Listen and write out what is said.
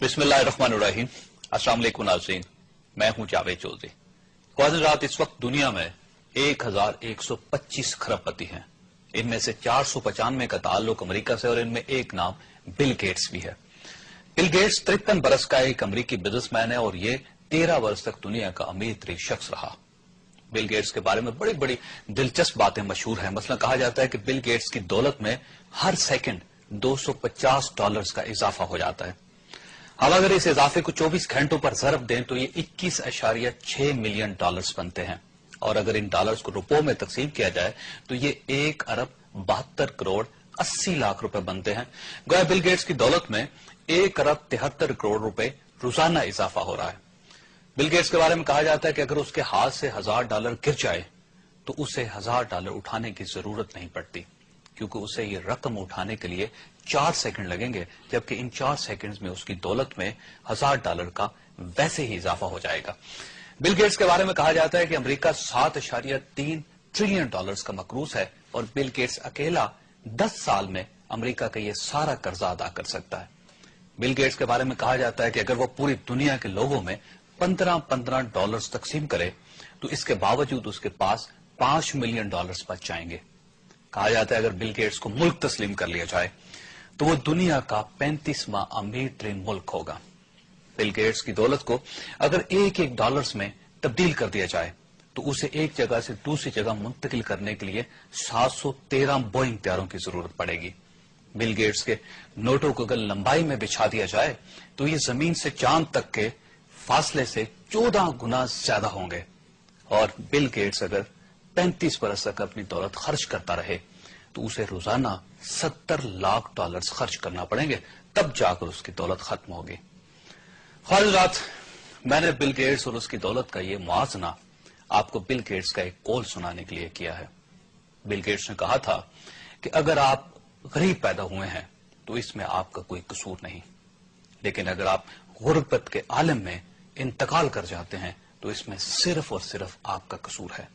बिस्मिल्लाहिर्रहमानिर्रहीम। अस्सलाम वालेकुम नाज़रीन, मैं हूं जावेद चौधरी। ख्वाजरात, इस वक्त दुनिया में 1125 खरबपति हैं। इनमें से 495 का ताल्लुक अमेरिका से और इनमें एक नाम बिल गेट्स भी है। बिल गेट्स 53 बरस का एक अमेरिकी बिजनेसमैन है और ये 13 वर्ष तक दुनिया का अमीर तरीन शख्स रहा। बिल गेट्स के बारे में बड़ी बड़ी दिलचस्प बातें मशहूर हैं। मसलन कहा जाता है कि बिल गेट्स की दौलत में हर सेकंड $250 का इजाफा हो जाता है। अब अगर इस इजाफे को 24 घंटों पर ज़रब दें तो ये 21.6 मिलियन डॉलर्स बनते हैं और अगर इन डॉलर्स को रुपयों में तकसीम किया जाए तो ये 1 अरब 72 करोड़ 80 लाख रुपए बनते हैं। गोया बिल गेट्स की दौलत में 1 अरब 73 करोड़ रुपए रोजाना इजाफा हो रहा है। बिल गेट्स के बारे में कहा जाता है कि अगर उसके हाथ से $1000 गिर जाए तो उसे $1000 उठाने की जरूरत नहीं पड़ती, क्योंकि उसे ये रकम उठाने के लिए 4 सेकंड लगेंगे, जबकि इन 4 सेकंड्स में उसकी दौलत में $1000 का वैसे ही इजाफा हो जाएगा। बिल गेट्स के बारे में कहा जाता है कि अमेरिका $7.3 ट्रिलियन का मकरूज है और बिल गेट्स अकेला 10 साल में अमेरिका का ये सारा कर्जा अदा कर सकता है। बिल गेट्स के बारे में कहा जाता है कि अगर वो पूरी दुनिया के लोगों में $15 तकसीम करे तो इसके बावजूद उसके पास $5 मिलियन बच जाएंगे। कहा जाता है अगर बिल गेट्स को मुल्क तस्लीम कर लिया जाए तो वो दुनिया का 35वां अमीर तरीन मुल्क होगा। बिल गेट्स की दौलत को अगर एक डॉलर्स में तब्दील कर दिया जाए तो उसे एक जगह से दूसरी जगह मुंतकिल करने के लिए 713 बोइंग तैयारों की जरूरत पड़ेगी। बिल गेट्स के नोटों को अगर लंबाई में बिछा दिया जाए तो ये जमीन से चांद तक के फासले से 14 गुना ज्यादा होंगे और बिल गेट्स अगर 35 बरस तक अपनी दौलत खर्च करता रहे तो उसे रोजाना $70 लाख खर्च करना पड़ेंगे, तब जाकर उसकी दौलत खत्म होगी। ख्वाजरात, मैंने बिल गेट्स और उसकी दौलत का ये मुआजना आपको बिल गेट्स का एक कौल सुनाने के लिए किया है। बिल गेट्स ने कहा था कि अगर आप गरीब पैदा हुए हैं तो इसमें आपका कोई कसूर नहीं, लेकिन अगर आप गुर्बत के आलम में इंतकाल कर जाते हैं तो इसमें सिर्फ और सिर्फ आपका कसूर है।